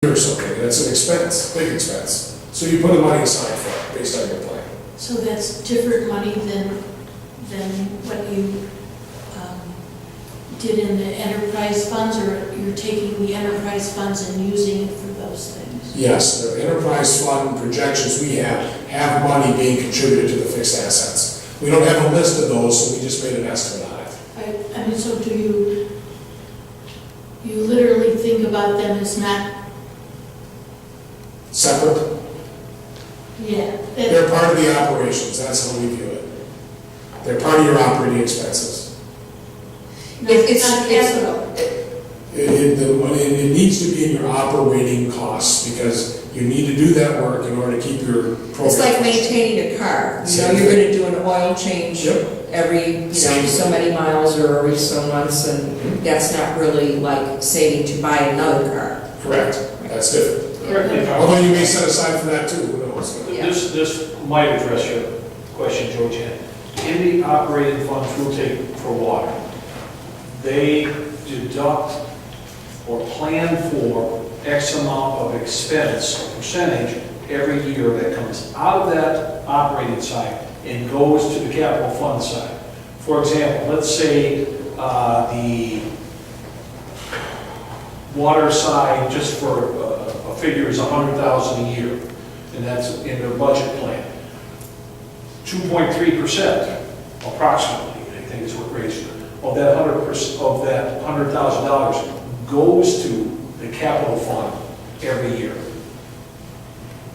or something, and it's an expense, big expense. So you put the money aside for it, based on your plan. So that's different money than what you did in the enterprise funds, or you're taking the enterprise funds and using it for those things? Yes, the enterprise fund projections we have money being contributed to the fixed assets. We don't have a list of those, so we just made an estimate on it. I mean, so do you literally think about them as not, Separate? yeah. They're part of the operations, that's how we view it. They're part of your operating expenses. It's not capital. It needs to be in your operating costs, because you need to do that work in order to keep your program. It's like maintaining a car. You know, you're gonna do an oil change every, so many miles or every so months, and that's not really like saving to buy another car. Correct, that's different. Although you may set aside for that too, who knows? Yeah. This might address your question, Georgianne. In the operating funds we'll take for water, they deduct or plan for X amount of expense, percentage, every year that comes out of that operating side and goes to the capital fund side. For example, let's say the water side, just for a figure, is $100,000 a year, and that's in their budget plan. 2.3% approximately, I think is what raised it, of that $100,000 goes to the capital fund every year.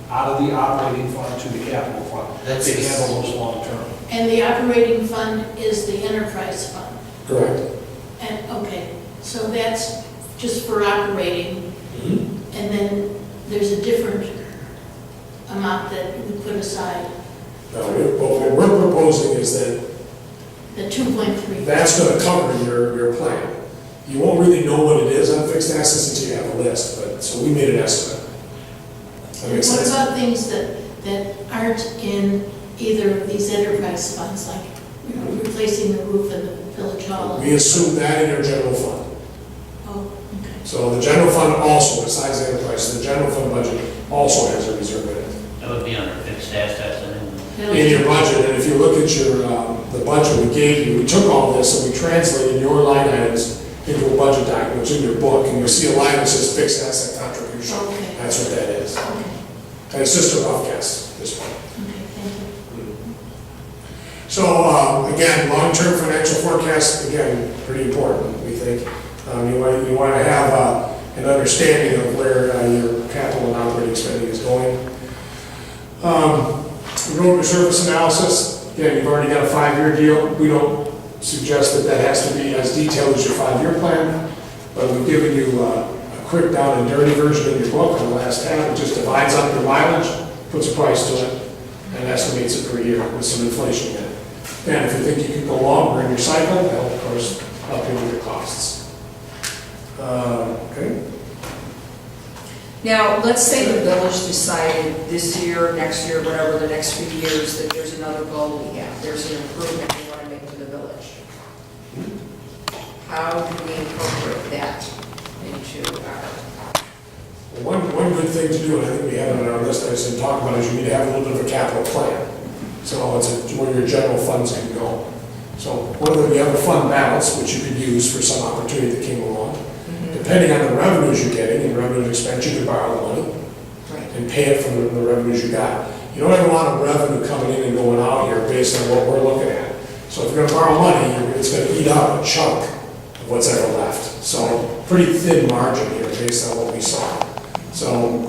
Out of the operating fund to the capital fund. They handle those long term. And the operating fund is the enterprise fund. Correct. And, okay, so that's just for operating, and then there's a different amount that we put aside, Now, what we're proposing is that the 2.3. that's going to cover your plan. You won't really know what it is on fixed assets until you have a list, but, so we made an estimate. That makes What sense. about things that aren't in either of these enterprise funds, like, replacing the roof in the village hall? We assume that in your general fund. Oh, okay. So the general fund also, besides the enterprise, the general fund budget also has a reserve in it. That would be under fixed assets and In your budget, and if you look at your, the budget we gave you, we took all this and we translated your line items into a budget document, which is in your book, and you'll see a line that says fixed asset contribution. Okay. That's what that is. Okay, And it's just a rough guess at this point. okay, thank you. So, again, long-term financial forecast, again, pretty important, we think. You want to have an understanding of where your capital and operating spending is going. Road resurface analysis, again, you've already got a 5-year deal. We don't suggest that that has to be as detailed as your 5-year plan, but we've given you a quick down and dirty version in your book on the last tab. It just divides up your mileage, puts a price to it, and estimates it per year with some inflation in it. And if you think you can go longer in your cycle, that'll, of course, help you with your costs. Okay. Now, let's say the village decided this year, next year, whatever, the next few years, that there's another goal we have, there's an improvement we want to make to the village. How do we incorporate that into our... One good thing to do, and I think we have it on our list, I just didn't talk about, is you need to have a little bit of a capital plan. So it's where your general funds can go. So whether we have a fund balance, which you could use for some opportunity that came along, depending on the revenues you're getting, and revenue and expense, you could borrow the money and pay it from the revenues you got. You don't have a lot of revenue coming in and going out here based on what we're looking at. So if you're going to borrow money, it's going to eat up a chunk of what's ever left. So pretty thin margin here based on what we saw. So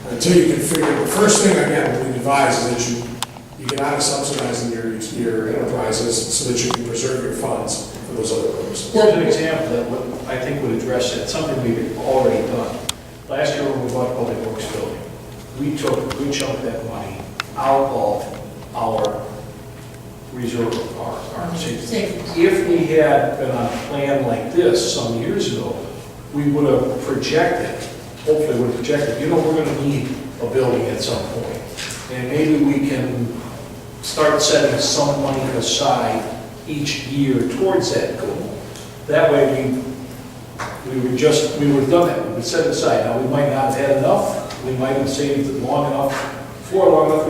until you can figure, the first thing, again, we advise is that you get out of subsidizing your enterprises so that you can preserve your funds for those other purposes. Here's an example that I think would address that, something we've already done. Last year when we bought Public Works building, we took a good chunk of that money out of our reserve, our savings. If we had been on a plan like this some years ago, we would have projected, hopefully would have projected, we're going to need a building at some point. And maybe we can start setting some money aside each year towards that goal. That way we we would have done that, we would set it aside. Now, we might not have had enough, we might have saved it long enough, we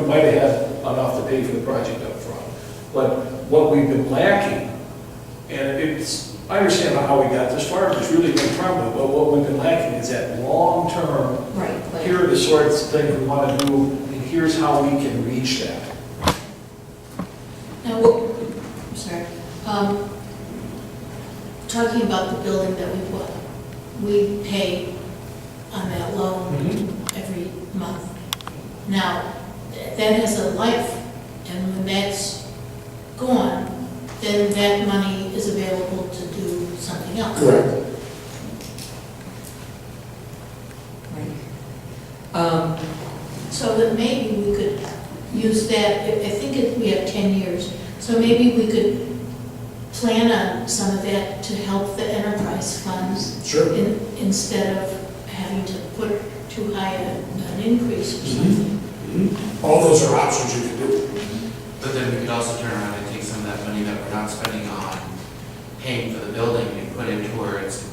might have had enough to pay for the project up front. But what we've been lacking, and I understand how we got this far, there's really no problem, but what we've been lacking is that long-term, Right, plan. here are the sorts of things we want to do, and here's how we can reach that. Now, I'm sorry, talking about the building that we bought, we pay on that loan every month. Now, that has a life, and when that's gone, then that money is available to do something else. Correct. Right. So that maybe we could use that, I think we have 10 years, so maybe we could plan on some of that to help the enterprise funds Sure. instead of having to put too high an increase or something. All those are options you can do. But then we could also turn around and take some of that money that we're not spending on paying for the building and put it towards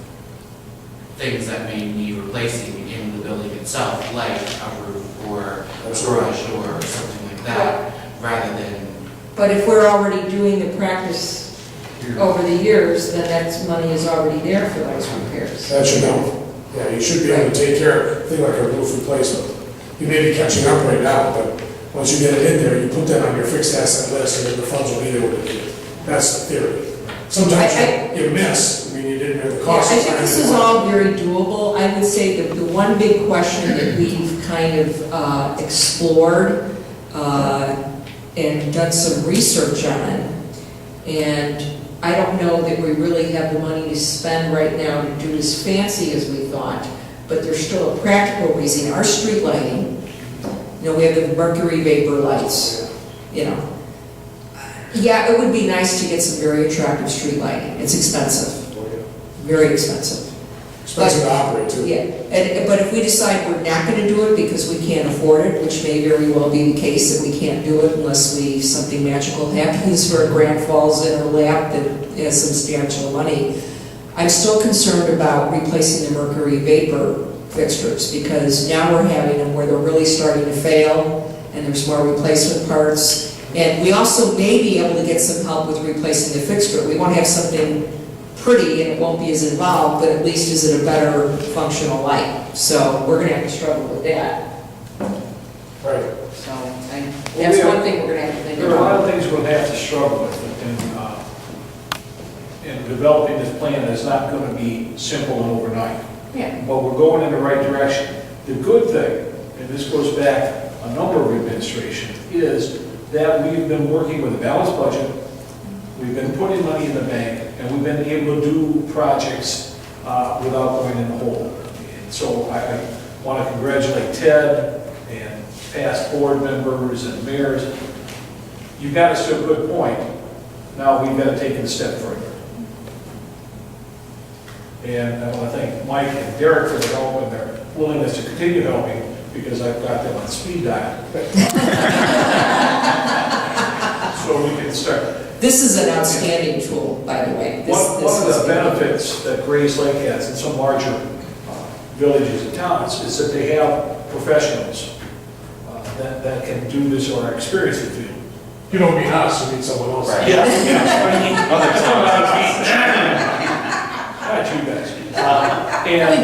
things that may need replacing in the building itself, like a roof or a garage door or something like that, rather than. But if we're already doing the practice over the years, then that money is already there for those repairs. That should help. Yeah, you should be able to take care of a thing like a roof replacement. You may be catching up right now, but once you get it in there, you put that on your fixed asset list, and then the funds will be there with it. That's the theory. Sometimes you miss, I mean, you didn't have the Yeah, cost. I think this is all very doable. I would say that the one big question that we've kind of explored and done some research on, and I don't know that we really have the money to spend right now to do as fancy as we thought, but there's still a practical reason. Our street lighting, we have the mercury vapor lights, Yeah, it would be nice to get some very attractive street lighting. It's expensive, very expensive. Expensive to operate too. Yeah, but if we decide we're not going to do it because we can't afford it, which may very well be the case, that we can't do it unless something magical happens or a grant falls in our lap that has substantial money, I'm still concerned about replacing the mercury vapor fixtures, because now we're having them where they're really starting to fail and there's more replacement parts. And we also may be able to get some help with replacing the fixture. We won't have something pretty and it won't be as involved, but at least is it a better functional light. So we're going to have to struggle with that. Right. So that's one thing we're going to have to think about. There are a lot of things we'll have to struggle with in developing this plan that's not going to be simple and overnight. Yeah. But we're going in the right direction. The good thing, and this goes back a number of administrations, is that we've been working with a balanced budget, we've been putting money in the bank, and we've been able to do projects without going in the hole. And so I want to congratulate Ted and past board members and mayors. You got us to a good point. Now we've got to take it a step further. And I want to thank Mike and Derek for their help and their willingness to continue helping, because I've got them on speed dial. So we can start. This is an outstanding tool, by the way. One of the benefits that Grace Lake has in some larger villages and towns is that they have professionals that can do this or are experienced in the field. You don't mean us, you mean someone else. Right. Yeah. Not you guys. We've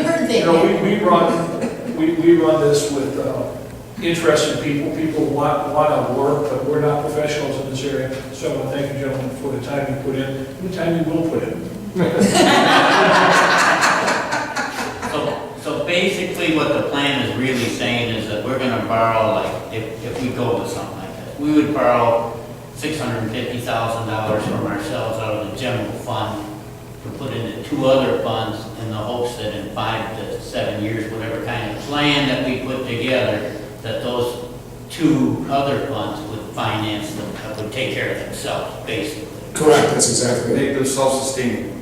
heard that. We run this with interested people who want to work, but we're not professionals in this area. So I want to thank you, gentlemen, for the time you put in, and the time you will put in. So basically what the plan is really saying is that we're gonna borrow, like, if we go with something like this, we would borrow $650,000 from ourselves out of the general fund to put into 2 other funds in the hopes that in 5 to 7 years, whatever kind of plan that we put together, that those 2 other funds would finance them, would take care of themselves, basically. Correct, that's exactly it. Make them self-sustaining.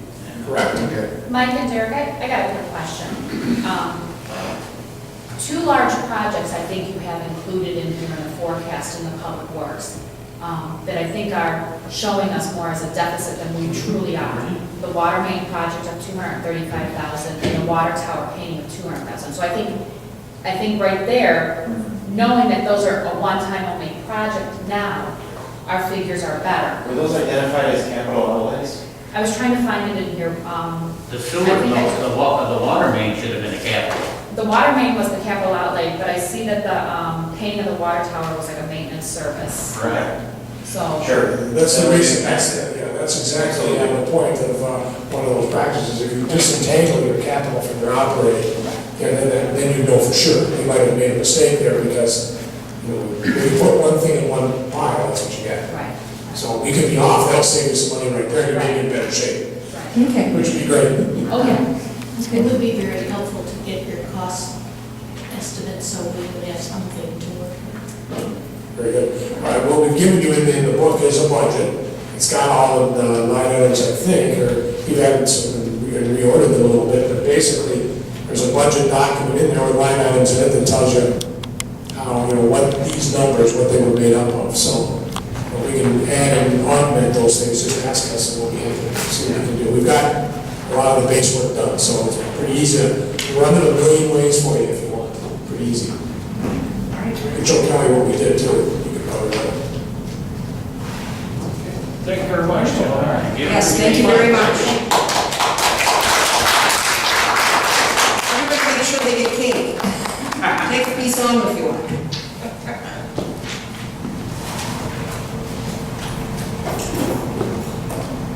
Correct. Okay. Mike and Derek, I got a quick question. 2 large projects I think you have included in here in the forecast in the public works. that I think are showing us more as a deficit than we truly are. The water main project of $235,000 and the water tower painting of $200,000. So I think right there, knowing that those are a one-time only project now, our figures are better. Were those identified as capital outlays? I was trying to find it in here, The sewer, the water main should have been a capital. the water main was the capital outlay, but I see that the painting of the water tower was like a maintenance service. Correct. So, Sure. That's the reason, that's exactly the point of one of those practices. If you disentangle your capital from your operating, then you know for sure. You might have made a mistake there because, if you put one thing in one pile, that's what you get. right, So we could be off, they'll save you some money right there, you may be in better shape, right. Okay. which would be great. Okay. It would be very helpful to get your cost estimates, so we would have something to work with. Very good. All right, what we've given you in the book is a budget. It's got all of the line items, I think, or you've had some, we can reorder them a little bit, but basically, there's a budget document in there with line items in it that tells you how, what these numbers, what they were made up of. So we can add and augment those things, just ask us and we'll be able to see what we can do. We've got a lot of the base work done, so it's pretty easy to run it a million ways for you if you want. Pretty easy. You can show Kelly what we did too. You can probably run it. Thank you very much, Tim. Yes, thank you very much. Everybody make sure they get cake. Take a piece home if you want.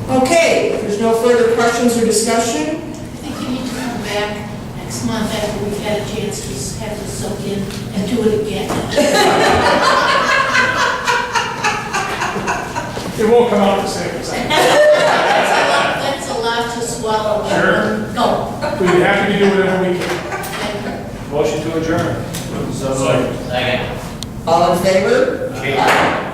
Okay, if there's no further questions or discussion, I think you need to come back next month after we've had a chance to have this soak in and do it again. It won't come out the same exactly. That's a lot to swallow. Sure. Go. We'd be happy to do whatever we can. Motion to adjourn. Second. all in favor? Kate.